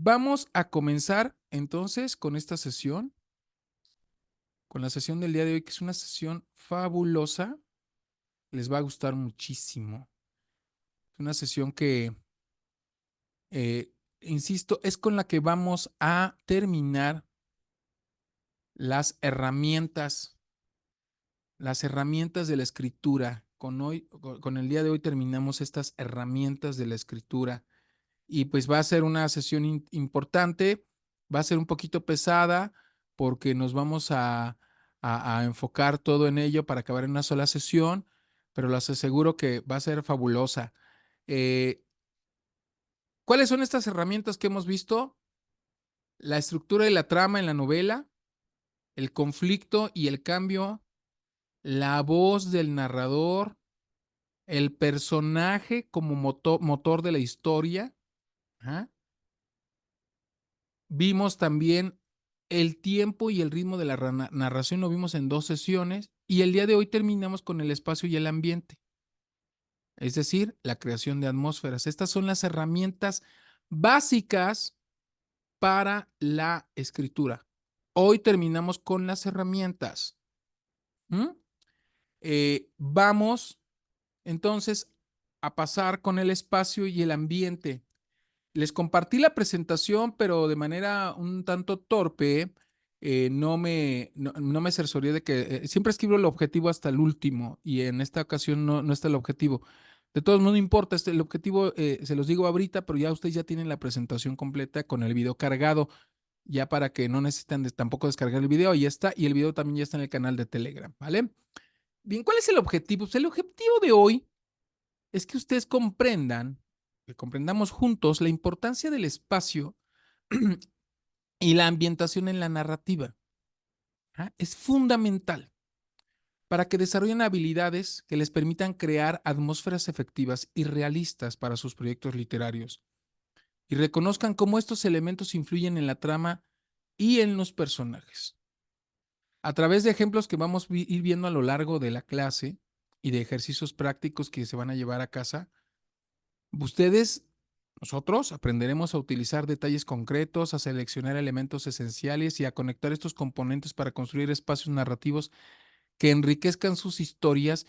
Vamos a comenzar entonces con esta sesión, con la sesión del día de hoy, que es una sesión fabulosa. Les va a gustar muchísimo. Es una sesión que, eh, insisto, es con la que vamos a terminar las herramientas de la escritura. Con el día de hoy terminamos estas herramientas de la escritura. Y pues va a ser una sesión importante, va a ser un poquito pesada porque nos vamos a enfocar todo en ello para acabar en una sola sesión, pero les aseguro que va a ser fabulosa. Eh, ¿Cuáles son estas herramientas que hemos visto? La estructura y la trama en la novela, el conflicto y el cambio, la voz del narrador, el personaje como motor de la historia. Ajá. Vimos también el tiempo y el ritmo de la narración, lo vimos en 2 sesiones, y el día de hoy terminamos con el espacio y el ambiente, es decir, la creación de atmósferas. Estas son las herramientas básicas para la escritura. Hoy terminamos con las herramientas. ¿Mm? Vamos entonces a pasar con el espacio y el ambiente. Les compartí la presentación, pero de manera un tanto torpe. No me cercioré de que siempre escribo el objetivo hasta el último y en esta ocasión no está el objetivo. De todos modos, no importa, el objetivo se los digo ahorita, pero ya ustedes ya tienen la presentación completa con el video cargado, ya para que no necesitan tampoco descargar el video, ahí está, y el video también ya está en el canal de Telegram, ¿vale? Bien, ¿cuál es el objetivo? Pues el objetivo de hoy es que ustedes comprendan, que comprendamos juntos la importancia del espacio y la ambientación en la narrativa. ¿Ah? Es fundamental para que desarrollen habilidades que les permitan crear atmósferas efectivas y realistas para sus proyectos literarios y reconozcan cómo estos elementos influyen en la trama y en los personajes. A través de ejemplos que vamos a ir viendo a lo largo de la clase y de ejercicios prácticos que se van a llevar a casa, ustedes, nosotros, aprenderemos a utilizar detalles concretos, a seleccionar elementos esenciales y a conectar estos componentes para construir espacios narrativos que enriquezcan sus historias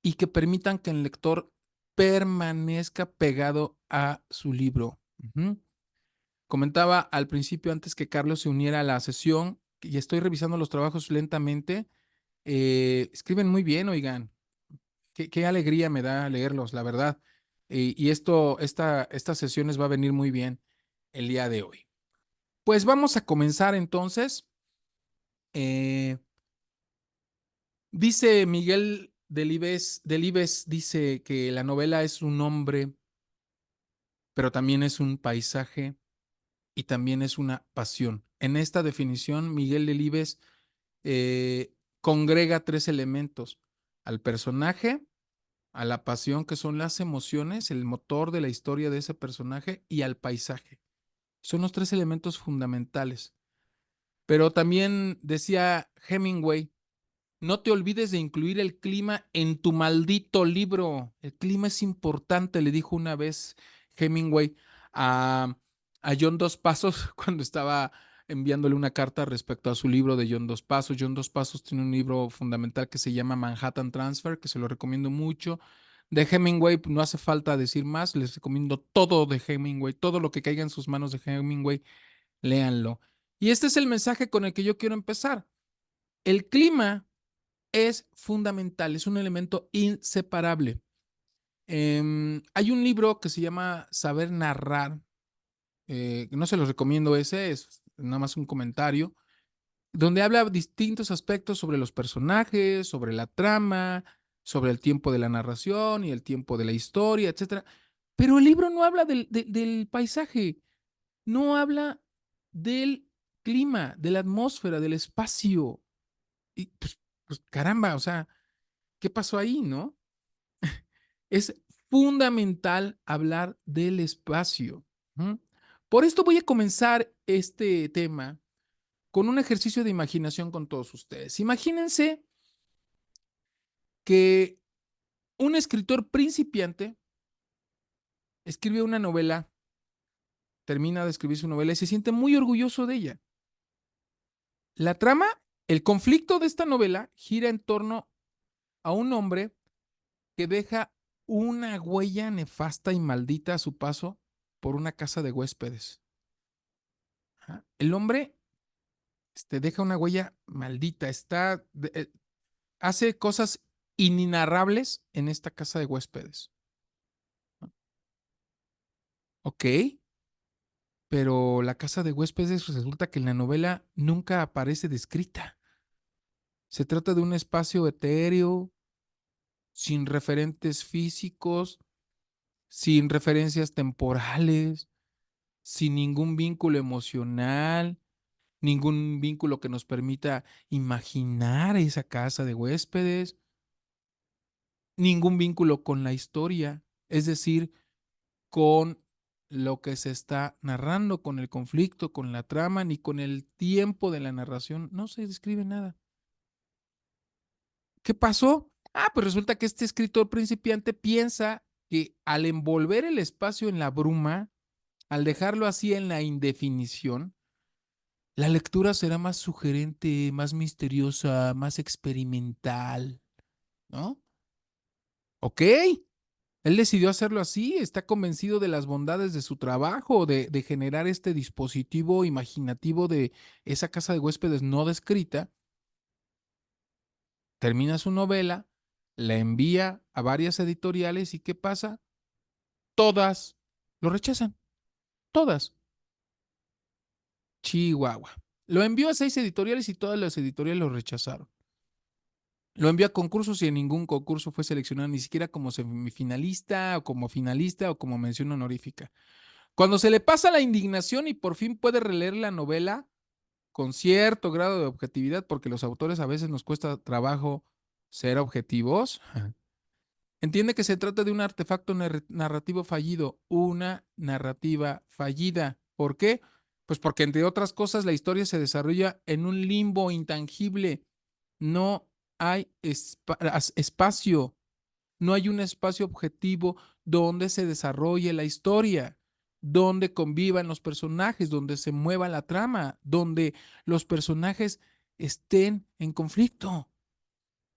y que permitan que el lector permanezca pegado a su libro. Ujú. Comentaba al principio, antes que Carlos se uniera a la sesión, y estoy revisando los trabajos lentamente. Escriben muy bien, oigan. Qué alegría me da leerlos, la verdad. Y estas sesiones va a venir muy bien el día de hoy. Pues vamos a comenzar entonces. Eh, Dice Miguel Delibes, dice que la novela es un hombre, pero también es un paisaje y también es una pasión. En esta definición, Miguel Delibes congrega 3 elementos: al personaje, a la pasión, que son las emociones, el motor de la historia de ese personaje, y al paisaje. Son los 3 elementos fundamentales. Pero también decía Hemingway, no te olvides de incluir el clima en tu maldito libro. El clima es importante, le dijo una vez Hemingway a, a John Dos Pasos cuando estaba enviándole una carta respecto a su libro de John Dos Pasos. John Dos Pasos tiene un libro fundamental que se llama Manhattan Transfer, que se lo recomiendo mucho. De Hemingway no hace falta decir más, les recomiendo todo de Hemingway, todo lo que caiga en sus manos de Hemingway, léanlo. Y este es el mensaje con el que yo quiero empezar. El clima es fundamental, es un elemento inseparable. Hay un libro que se llama Saber Narrar, no se los recomiendo ese, es nada más un comentario, donde habla distintos aspectos sobre los personajes, sobre la trama, sobre el tiempo de la narración y el tiempo de la historia, etcétera. Pero el libro no habla del paisaje, no habla del clima, de la atmósfera, del espacio. Y pues caramba, o sea, ¿qué pasó ahí, no? Es fundamental hablar del espacio. ¿Mm? Por esto voy a comenzar este tema con un ejercicio de imaginación con todos ustedes. Imagínense que un escritor principiante escribe una novela termina de escribir su novela y se siente muy orgulloso de ella. La trama, el conflicto de esta novela gira en torno a un hombre que deja una huella nefasta y maldita a su paso por una casa de huéspedes. El hombre deja una huella maldita, hace cosas inenarrables en esta casa de huéspedes. Ok, pero la casa de huéspedes resulta que en la novela nunca aparece descrita. Se trata de un espacio etéreo, sin referentes físicos, sin referencias temporales, sin ningún vínculo emocional, ningún vínculo que nos permita imaginar esa casa de huéspedes, ningún vínculo con la historia, es decir, con lo que se está narrando, con el conflicto, con la trama, ni con el tiempo de la narración, no se describe nada. ¿Qué pasó? Pues resulta que este escritor principiante piensa que al envolver el espacio en la bruma, al dejarlo así en la indefinición, la lectura será más sugerente, más misteriosa, más experimental, ¿no? Ok, él decidió hacerlo así, está convencido de las bondades de su trabajo, de generar este dispositivo imaginativo de esa casa de huéspedes no descrita. Termina su novela, la envía a varias editoriales y ¿qué pasa? Todas lo rechazan, todas. Chihuahua. Lo envió a 6 editoriales y todas las editoriales lo rechazaron. Lo envió a concursos y en ningún concurso fue seleccionado, ni siquiera como semifinalista o como finalista o como mención honorífica. Cuando se le pasa la indignación y por fin puede releer la novela con cierto grado de objetividad, porque los autores a veces nos cuesta trabajo ser objetivos, entiende que se trata de un artefacto narrativo fallido, una narrativa fallida. ¿Por qué? Pues porque entre otras cosas la historia se desarrolla en un limbo intangible. No hay espacio, no hay un espacio objetivo donde se desarrolle la historia, donde convivan los personajes, donde se mueva la trama, donde los personajes estén en conflicto.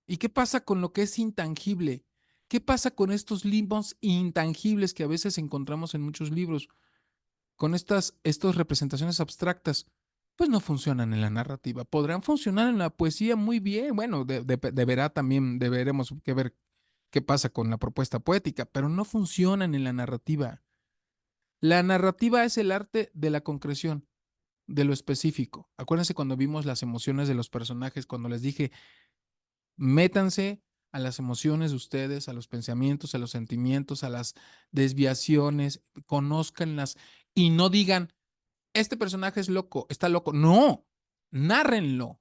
¿Y qué pasa con lo que es intangible? ¿Qué pasa con estos limbos intangibles que a veces encontramos en muchos libros? Con estas representaciones abstractas, pues no funcionan en la narrativa. Podrán funcionar en la poesía muy bien. Bueno, deberá también, deberemos que ver qué pasa con la propuesta poética, pero no funcionan en la narrativa. La narrativa es el arte de la concreción, de lo específico. Acuérdense cuando vimos las emociones de los personajes, cuando les dije, métanse a las emociones de ustedes, a los pensamientos, a los sentimientos, a las desviaciones, conózcanlas y no digan, este personaje es loco, está loco. No, nárrenlo.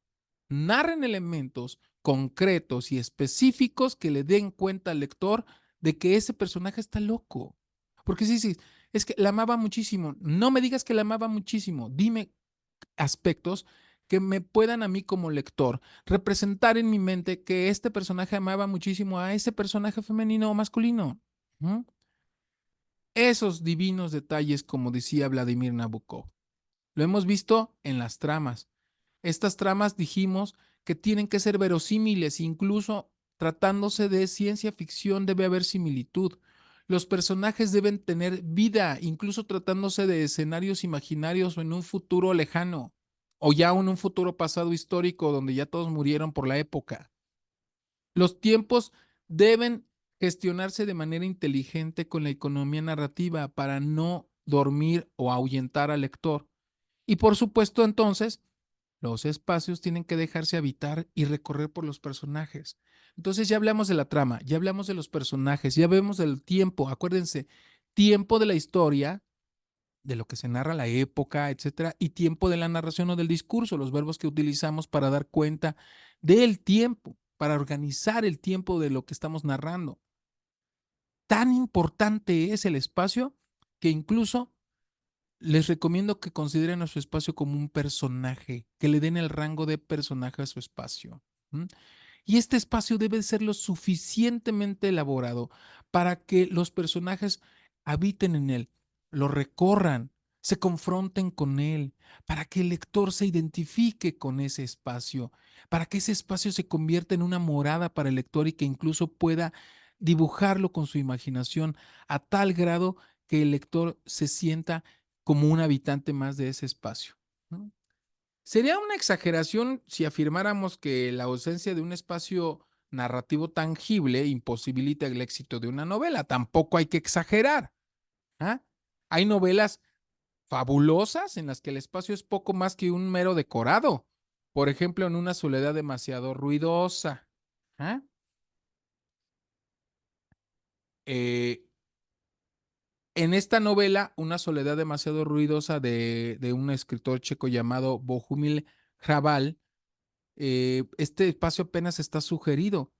Narren elementos concretos y específicos que le den cuenta al lector de que ese personaje está loco. Porque sí, sí, es que la amaba muchísimo. No me digas que la amaba muchísimo. Dime aspectos que me puedan a mí como lector representar en mi mente que este personaje amaba muchísimo a ese personaje femenino o masculino. ¿Mm? Esos divinos detalles, como decía Vladimir Nabokov. Lo hemos visto en las tramas. Estas tramas dijimos que tienen que ser verosímiles, incluso tratándose de ciencia ficción debe haber similitud. Los personajes deben tener vida, incluso tratándose de escenarios imaginarios o en un futuro lejano, o ya en un futuro pasado histórico donde ya todos murieron por la época. Los tiempos deben gestionarse de manera inteligente con la economía narrativa para no dormir o ahuyentar al lector. Y por supuesto, entonces, los espacios tienen que dejarse habitar y recorrer por los personajes. Entonces ya hablamos de la trama, ya hablamos de los personajes, ya vemos del tiempo. Acuérdense, tiempo de la historia, de lo que se narra, la época, etcétera, y tiempo de la narración o del discurso, los verbos que utilizamos para dar cuenta del tiempo, para organizar el tiempo de lo que estamos narrando. Tan importante es el espacio que incluso les recomiendo que consideren a su espacio como un personaje, que le den el rango de personaje a su espacio. ¿Mm? Y este espacio debe ser lo suficientemente elaborado para que los personajes habiten en él, lo recorran, se confronten con él, para que el lector se identifique con ese espacio, para que ese espacio se convierta en una morada para el lector y que incluso pueda dibujarlo con su imaginación a tal grado que el lector se sienta como un habitante más de ese espacio, ¿no? Sería una exageración si afirmáramos que la ausencia de un espacio narrativo tangible imposibilita el éxito de una novela. Tampoco hay que exagerar. ¿Ah? Hay novelas fabulosas en las que el espacio es poco más que un mero decorado. Por ejemplo, en Una soledad demasiado ruidosa. ¿Ah? Eh, en esta novela, Una soledad demasiado ruidosa de un escritor checo llamado Bohumil Hrabal, este espacio apenas está sugerido,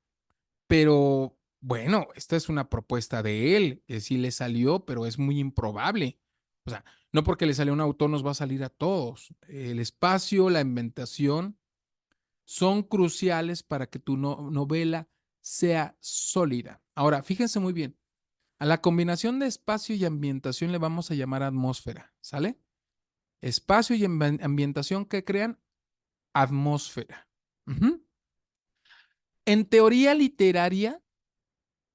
pero bueno, esta es una propuesta de él, sí le salió, pero es muy improbable. O sea, no porque le salió a un autor nos va a salir a todos. El espacio, la inventación son cruciales para que tu novela sea sólida. Ahora, fíjense muy bien, a la combinación de espacio y ambientación le vamos a llamar atmósfera, ¿sale? Espacio y ambientación que crean atmósfera. Ujú. En teoría literaria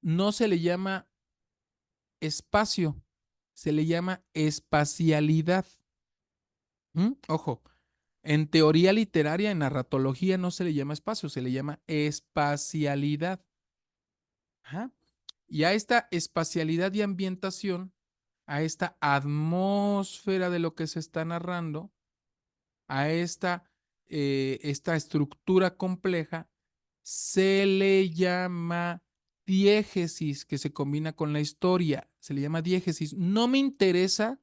no se le llama espacio, se le llama espacialidad. Ojo, en teoría literaria, en narratología no se le llama espacio, se le llama espacialidad. Ajá. Y a esta espacialidad y ambientación, a esta atmósfera de lo que se está narrando, a esta estructura compleja, se le llama diégesis, que se combina con la historia, se le llama diégesis. No me interesa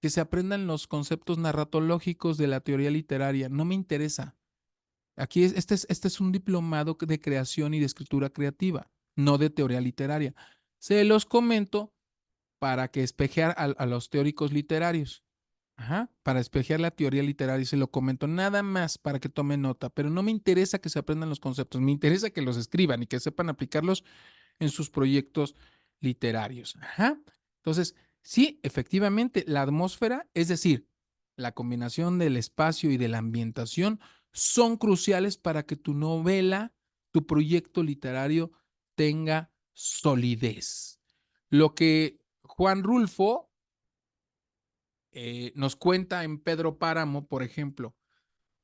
que se aprendan los conceptos narratológicos de la teoría literaria, no me interesa. Aquí este es un diplomado de creación y de escritura creativa, no de teoría literaria. Se los comento para que espejear a los teóricos literarios. Ajá, para espejear la teoría literaria y se lo comento nada más para que tomen nota, pero no me interesa que se aprendan los conceptos, me interesa que los escriban y que sepan aplicarlos en sus proyectos literarios. Ajá. Entonces, sí, efectivamente, la atmósfera, es decir, la combinación del espacio y de la ambientación, son cruciales para que tu novela, tu proyecto literario tenga solidez. Lo que Juan Rulfo nos cuenta en Pedro Páramo, por ejemplo,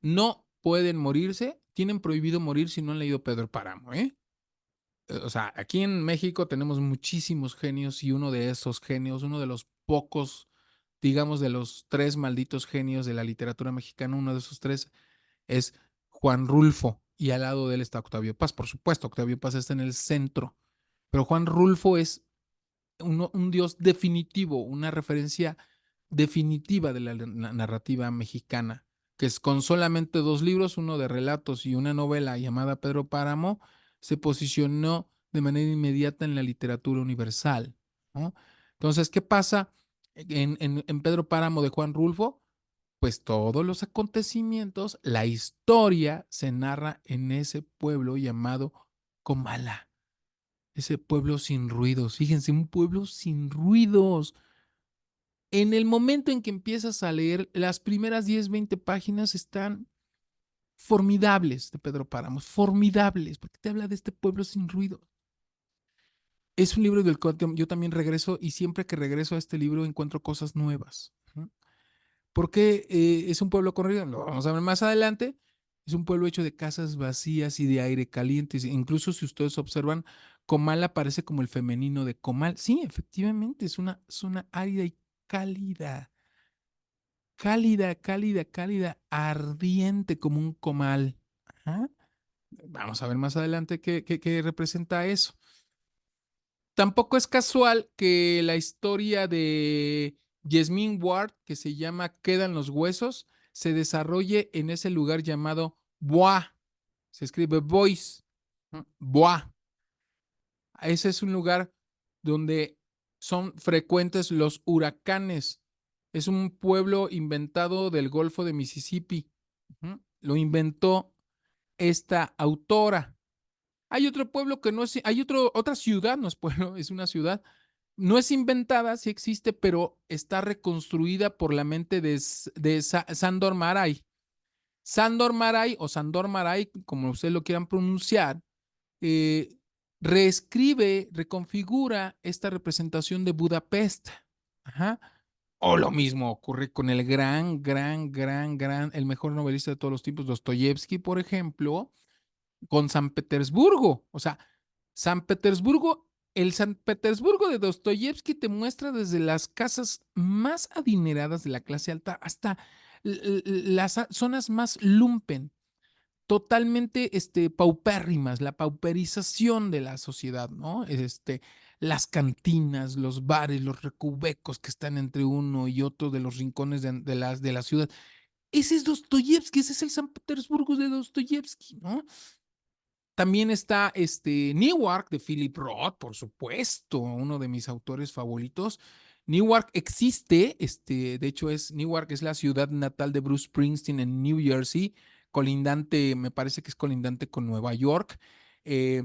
no pueden morirse, tienen prohibido morir si no han leído Pedro Páramo, ¿eh? O sea, aquí en México tenemos muchísimos genios y uno de esos genios, uno de los pocos, digamos, de los tres malditos genios de la literatura mexicana, uno de esos tres es Juan Rulfo y al lado de él está Octavio Paz. Por supuesto, Octavio Paz está en el centro, pero Juan Rulfo es un dios definitivo, una referencia definitiva de la narrativa mexicana, que es con solamente dos libros, uno de relatos y una novela llamada Pedro Páramo, se posicionó de manera inmediata en la literatura universal, ¿no? Entonces, ¿qué pasa en Pedro Páramo de Juan Rulfo? Pues todos los acontecimientos, la historia se narra en ese pueblo llamado Comala, ese pueblo sin ruidos. Fíjense, un pueblo sin ruidos. En el momento en que empiezas a leer, las primeras 10, 20 páginas están formidables de Pedro Páramo, formidables, porque te habla de este pueblo sin ruido. Es un libro del cual yo también regreso y siempre que regreso a este libro encuentro cosas nuevas. Porque es un pueblo con ruido, lo vamos a ver más adelante. Es un pueblo hecho de casas vacías y de aire caliente. Incluso si ustedes observan, Comal aparece como el femenino de Comal. Sí, efectivamente, es una zona árida y cálida. Cálida, cálida, cálida, ardiente como un comal. Ajá. Vamos a ver más adelante qué representa eso. Tampoco es casual que la historia de Yasmín Ward, que se llama Quedan los huesos, se desarrolle en ese lugar llamado Bois. Se escribe Bois. Bois. Ese es un lugar donde son frecuentes los huracanes. Es un pueblo inventado del Golfo de Mississippi. Lo inventó esta autora. Hay otro pueblo que no es, hay otra ciudad, no es pueblo, es una ciudad no es inventada, sí existe, pero está reconstruida por la mente de Sandor Maray. Sandor Maray o Sandor Maray, como ustedes lo quieran pronunciar, eh, reescribe, reconfigura esta representación de Budapest. Ajá. O lo mismo ocurre con el el mejor novelista de todos los tiempos, Dostoyevsky, por ejemplo, con San Petersburgo. O sea, San Petersburgo, el San Petersburgo de Dostoyevsky te muestra desde las casas más adineradas de la clase alta hasta las zonas más lumpen, totalmente paupérrimas, la pauperización de la sociedad, ¿no? Las cantinas, los bares, los recovecos que están entre uno y otro de los rincones de la ciudad. Ese es Dostoyevsky, ese es el San Petersburgo de Dostoyevsky, ¿no? También está Newark de Philip Roth, por supuesto, uno de mis autores favoritos. Newark existe, de hecho Newark es la ciudad natal de Bruce Springsteen en New Jersey, colindante, me parece que es colindante con Nueva York. Eh,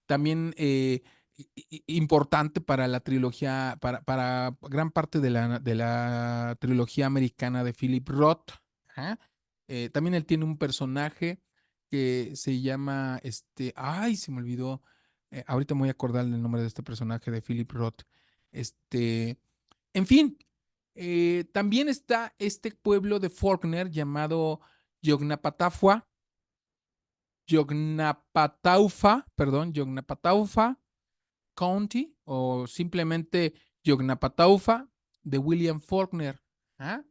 también importante para la trilogía, para gran parte de la trilogía americana de Philip Roth. Ajá. También él tiene un personaje que se llama, ay, se me olvidó, ahorita me voy a acordar del nombre de este personaje de Philip Roth. Este, en fin, también está este pueblo de Faulkner llamado Yognapataufa, Yognapataufa County o simplemente Yognapataufa de William Faulkner. ¿Ah?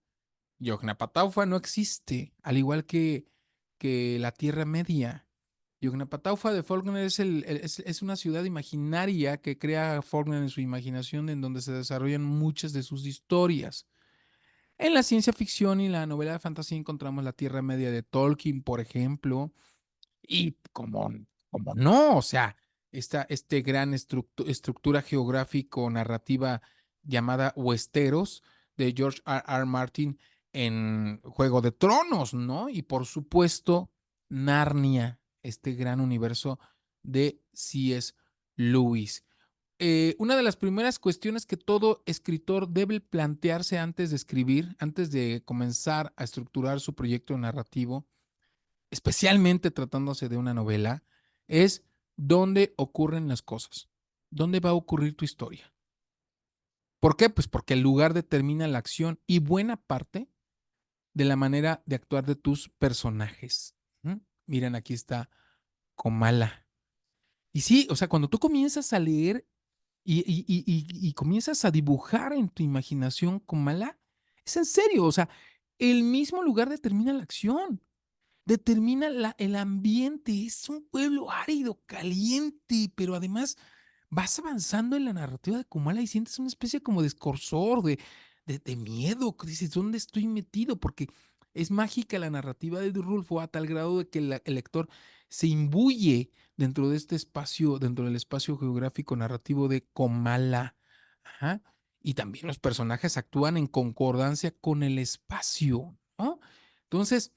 Yognapataufa no existe, al igual que la Tierra Media. Yognapataufa de Faulkner es una ciudad imaginaria que crea Faulkner en su imaginación, en donde se desarrollan muchas de sus historias. En la ciencia ficción y la novela de fantasía encontramos la Tierra Media de Tolkien, por ejemplo, y como no, o sea, este gran estructura geográfico-narrativa llamada Westeros de George R. Martin en Juego de Tronos, ¿no? Y por supuesto, Narnia, este gran universo de C.S. Lewis. Una de las primeras cuestiones que todo escritor debe plantearse antes de escribir, antes de comenzar a estructurar su proyecto narrativo, especialmente tratándose de una novela, es dónde ocurren las cosas, dónde va a ocurrir tu historia. ¿Por qué? Pues porque el lugar determina la acción y buena parte de la manera de actuar de tus personajes. Miren, aquí está Comala. Y sí, o sea, cuando tú comienzas a leer y comienzas a dibujar en tu imaginación Comala, es en serio, o sea, el mismo lugar determina la acción. Determina el ambiente. Es un pueblo árido, caliente, pero además vas avanzando en la narrativa de Comala y sientes una especie como de escorzor, de miedo. Dices, ¿dónde estoy metido? Porque es mágica la narrativa de Rulfo a tal grado de que el lector se imbuye dentro de este espacio, dentro del espacio geográfico narrativo de Comala. Ajá. Y también los personajes actúan en concordancia con el espacio, ¿no? Entonces,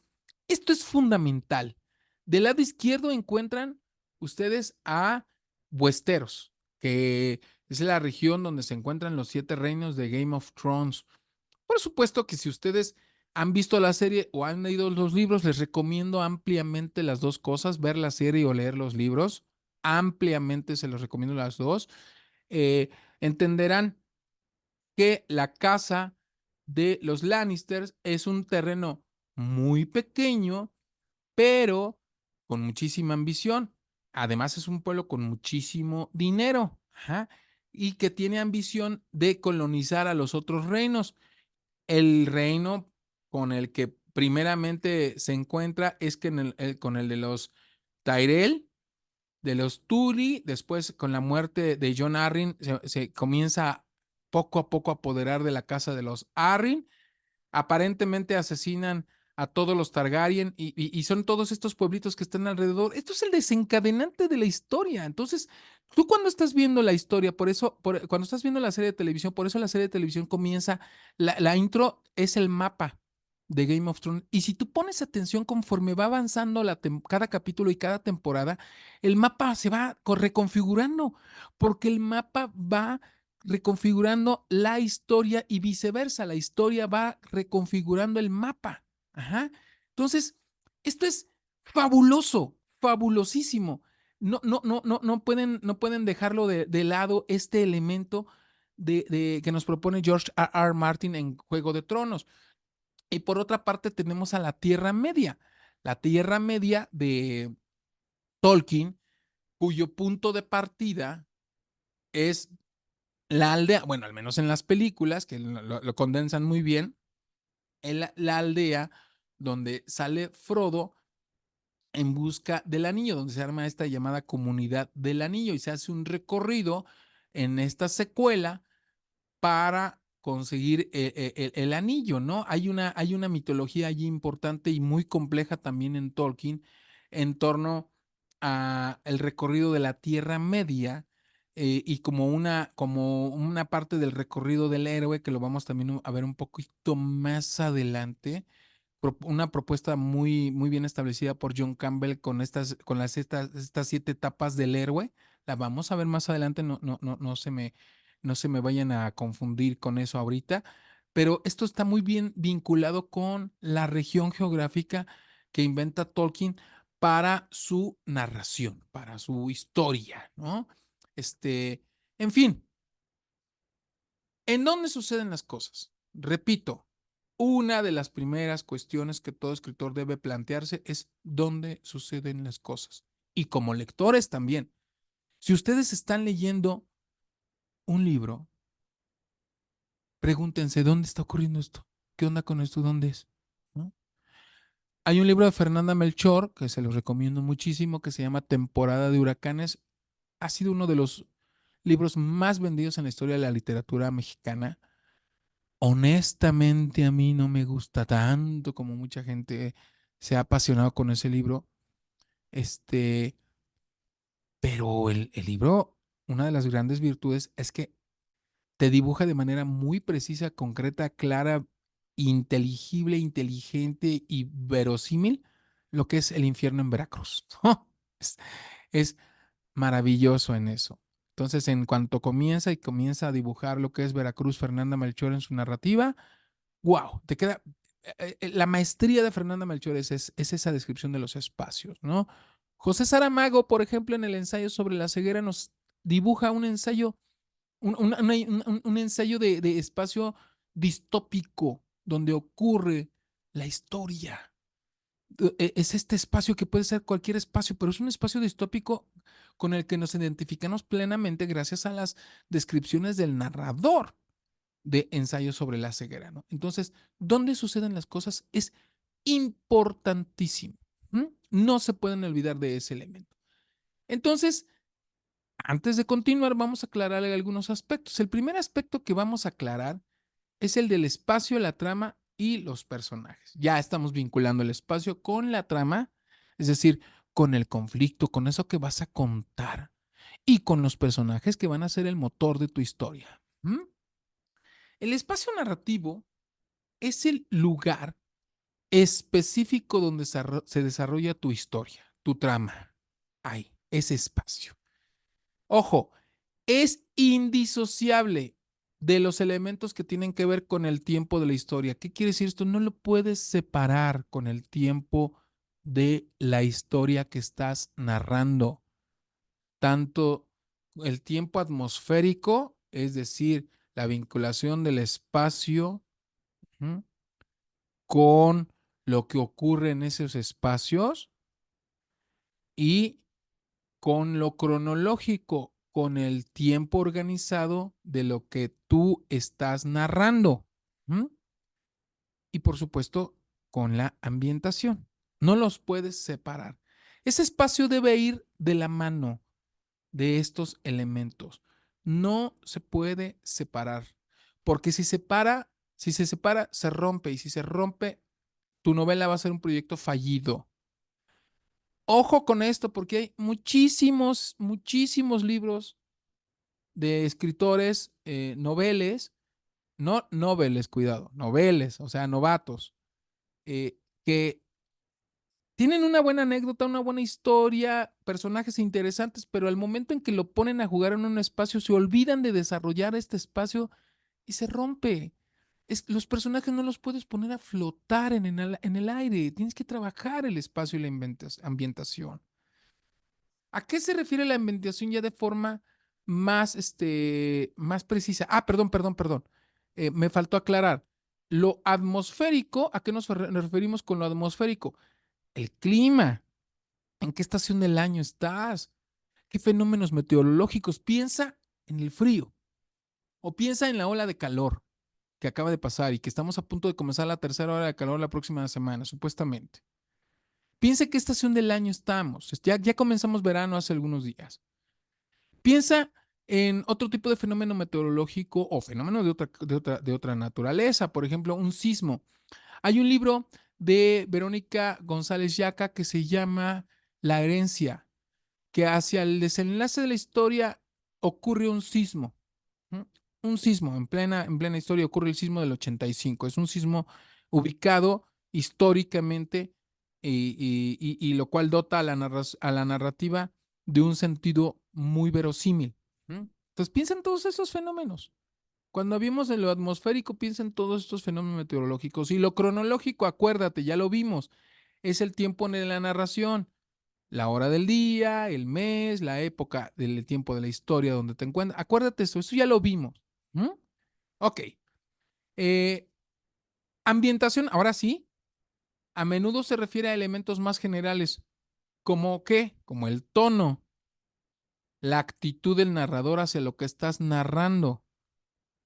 esto es fundamental. Del lado izquierdo encuentran ustedes a Westeros, que es la región donde se encuentran los 7 reinos de Game of Thrones. Por supuesto que si ustedes han visto la serie o han leído los libros, les recomiendo ampliamente las dos cosas, ver la serie o leer los libros. Ampliamente se los recomiendo las dos. Entenderán que la casa de los Lannisters es un terreno muy pequeño, pero con muchísima ambición. Además, es un pueblo con muchísimo dinero. Ajá, y que tiene ambición de colonizar a los otros reinos. El reino con el que primeramente se encuentra es que con el de los Tyrell, de los Tully, después con la muerte de Jon Arryn, se comienza poco a poco a apoderar de la casa de los Arryn. Aparentemente asesinan a todos los Targaryen y son todos estos pueblitos que están alrededor. Esto es el desencadenante de la historia. Entonces, tú cuando estás viendo la historia, cuando estás viendo la serie de televisión, por eso la serie de televisión comienza, la intro es el mapa de Game of Thrones. Y si tú pones atención conforme va avanzando cada capítulo y cada temporada, el mapa se va reconfigurando, porque el mapa va reconfigurando la historia y viceversa. La historia va reconfigurando el mapa. Ajá. Entonces, esto es fabuloso, fabulosísimo. No pueden dejarlo de lado este elemento que nos propone George R. R. Martin en Juego de Tronos. Y por otra parte tenemos a la Tierra Media. La Tierra Media de Tolkien, cuyo punto de partida es la aldea, bueno, al menos en las películas, que lo condensan muy bien, la aldea donde sale Frodo en busca del anillo, donde se arma esta llamada comunidad del anillo y se hace un recorrido en esta secuela para conseguir el anillo, ¿no? Hay una mitología allí importante y muy compleja también en Tolkien en torno a el recorrido de la Tierra Media y como una parte del recorrido del héroe que lo vamos también a ver un poquito más adelante, una propuesta muy bien establecida por John Campbell estas 7 etapas del héroe. La vamos a ver más adelante, no se me vayan a confundir con eso ahorita, pero esto está muy bien vinculado con la región geográfica que inventa Tolkien para su narración, para su historia, ¿no? En fin, ¿en dónde suceden las cosas? Repito, una de las primeras cuestiones que todo escritor debe plantearse es dónde suceden las cosas. Y como lectores también. Si ustedes están leyendo un libro, pregúntense, ¿dónde está ocurriendo esto? ¿Qué onda con esto? ¿Dónde es? ¿No? Hay un libro de Fernanda Melchor, que se los recomiendo muchísimo, que se llama Temporada de Huracanes. Ha sido uno de los libros más vendidos en la historia de la literatura mexicana. Honestamente, a mí no me gusta tanto como mucha gente se ha apasionado con ese libro. Este, pero el libro, una de las grandes virtudes es que te dibuja de manera muy precisa, concreta, clara, inteligible, inteligente y verosímil lo que es el infierno en Veracruz. es, es maravilloso en eso. Entonces, en cuanto comienza a dibujar lo que es Veracruz, Fernanda Melchor en su narrativa, wow, te queda. La maestría de Fernanda Melchor es esa descripción de los espacios, ¿no? José Saramago, por ejemplo, en el ensayo sobre la ceguera, nos dibuja un ensayo, un ensayo de espacio distópico donde ocurre la historia. Es este espacio que puede ser cualquier espacio, pero es un espacio distópico con el que nos identificamos plenamente gracias a las descripciones del narrador de ensayos sobre la ceguera, ¿no? Entonces, ¿dónde suceden las cosas? Es importantísimo. No se pueden olvidar de ese elemento. Entonces, antes de continuar, vamos a aclarar algunos aspectos. El primer aspecto que vamos a aclarar es el del espacio, la trama y los personajes. Ya estamos vinculando el espacio con la trama, es decir, con el conflicto, con eso que vas a contar y con los personajes que van a ser el motor de tu historia. El espacio narrativo es el lugar específico donde se desarrolla tu historia, tu trama. Ahí, ese espacio. Ojo, es indisociable de los elementos que tienen que ver con el tiempo de la historia. ¿Qué quiere decir esto? No lo puedes separar con el tiempo de la historia que estás narrando. Tanto el tiempo atmosférico, es decir, la vinculación del espacio, ¿m?, con lo que ocurre en esos espacios y con lo cronológico, con el tiempo organizado de lo que tú estás narrando. ¿Mm? Y por supuesto, con la ambientación. No los puedes separar. Ese espacio debe ir de la mano de estos elementos. No se puede separar. Porque si se separa, se rompe. Y si se rompe, tu novela va a ser un proyecto fallido. Ojo con esto, porque hay muchísimos libros de escritores, noveles, no noveles, cuidado, noveles, o sea, novatos, que tienen una buena anécdota, una buena historia, personajes interesantes, pero al momento en que lo ponen a jugar en un espacio, se olvidan de desarrollar este espacio y se rompe. Los personajes no los puedes poner a flotar en el aire, tienes que trabajar el espacio y la ambientación. ¿A qué se refiere la ambientación ya de forma más, más precisa? Ah, perdón. Me faltó aclarar. Lo atmosférico, ¿a qué nos referimos con lo atmosférico? El clima. ¿En qué estación del año estás? ¿Qué fenómenos meteorológicos? Piensa en el frío o piensa en la ola de calor que acaba de pasar y que estamos a punto de comenzar la tercera ola de calor la próxima semana, supuestamente. Piensa en qué estación del año estamos. Ya comenzamos verano hace algunos días. Piensa en otro tipo de fenómeno meteorológico o fenómeno de otra naturaleza, por ejemplo, un sismo. Hay un libro de Verónica González Yaca que se llama La herencia, que hacia el desenlace de la historia ocurre un sismo. ¿Mm? Un sismo, en plena historia ocurre el sismo del 85. Es un sismo ubicado históricamente y lo cual dota a la narrativa de un sentido muy verosímil. ¿Mm? Entonces piensa en todos esos fenómenos. Cuando hablamos de lo atmosférico, piensa en todos estos fenómenos meteorológicos. Y lo cronológico, acuérdate, ya lo vimos, es el tiempo en la narración, la hora del día, el mes, la época del tiempo de la historia donde te encuentras. Acuérdate eso ya lo vimos. ¿Mm? Ok. Eh, ambientación, ahora sí, a menudo se refiere a elementos más generales, como qué, como el tono, la actitud del narrador hacia lo que estás narrando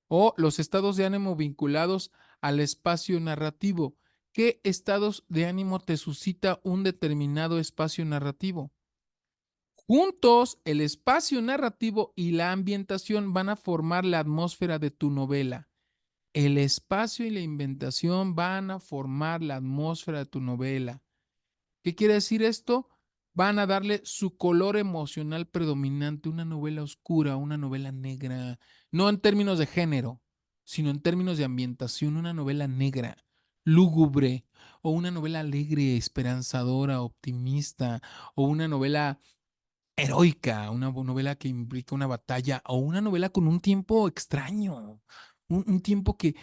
o los estados de ánimo vinculados al espacio narrativo. ¿Qué estados de ánimo te suscita un determinado espacio narrativo? Juntos, el espacio narrativo y la ambientación van a formar la atmósfera de tu novela. El espacio y la ambientación van a formar la atmósfera de tu novela. ¿Qué quiere decir esto? Van a darle su color emocional predominante, una novela oscura, una novela negra, no en términos de género, sino en términos de ambientación, una novela negra, lúgubre, o una novela alegre, esperanzadora, optimista, o una novela heroica, una novela que implica una batalla o una novela con un tiempo extraño, un tiempo que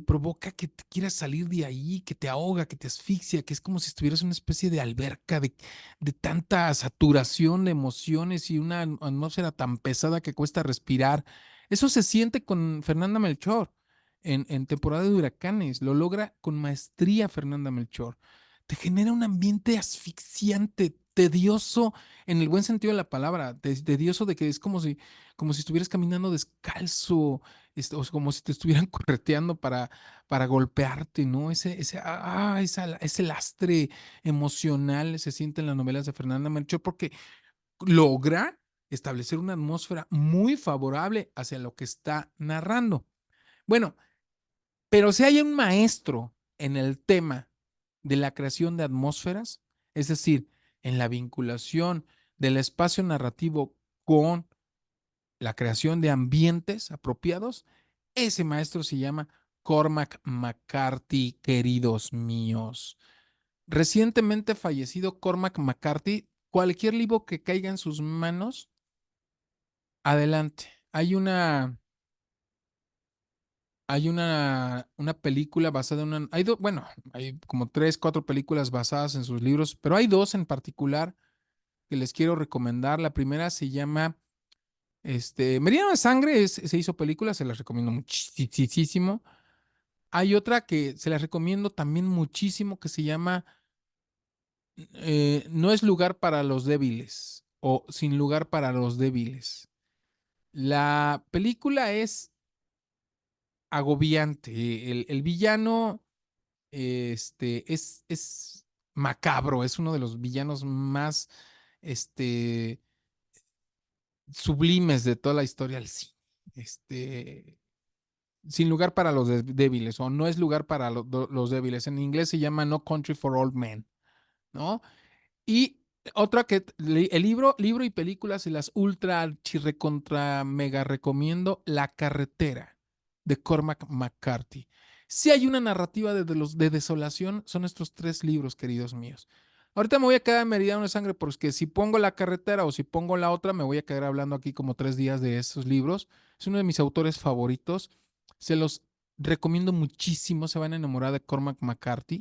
provoca que te quieras salir de ahí, que te ahoga, que te asfixia, que es como si estuvieras en una especie de alberca de tanta saturación de emociones y una atmósfera tan pesada que cuesta respirar. Eso se siente con Fernanda Melchor en temporada de huracanes, lo logra con maestría Fernanda Melchor. Te genera un ambiente asfixiante, tedioso, en el buen sentido de la palabra, tedioso de que es como si estuvieras caminando descalzo, o como si te estuvieran correteando para golpearte, ¿no? Ese lastre emocional se siente en las novelas de Fernanda Melchor porque logra establecer una atmósfera muy favorable hacia lo que está narrando. Bueno, pero si hay un maestro en el tema de la creación de atmósferas, es decir, en la vinculación del espacio narrativo con la creación de ambientes apropiados, ese maestro se llama Cormac McCarthy, queridos míos. Recientemente fallecido Cormac McCarthy, cualquier libro que caiga en sus manos, adelante. Una película basada en una, bueno, hay como tres, cuatro películas basadas en sus libros, pero hay dos en particular que les quiero recomendar. La primera se llama, Meridiano de Sangre, se hizo película, se las recomiendo muchísimo. Hay otra que se las recomiendo también muchísimo que se llama No es lugar para los débiles o Sin lugar para los débiles. La película es agobiante. El villano es macabro, es uno de los villanos más este, sublimes de toda la historia del cine. Este, Sin lugar para los débiles, o no es lugar para los débiles. En inglés se llama No Country for Old Men, ¿no? Y otra que el libro y películas se las ultra archi recontra mega recomiendo, La carretera de Cormac McCarthy. Si hay una narrativa de desolación, son estos 3 libros, queridos míos. Ahorita me voy a quedar en Meridiano de Sangre, porque si pongo La Carretera o si pongo la otra, me voy a quedar hablando aquí como 3 días de esos libros. Es uno de mis autores favoritos. Se los recomiendo muchísimo, se van a enamorar de Cormac McCarthy.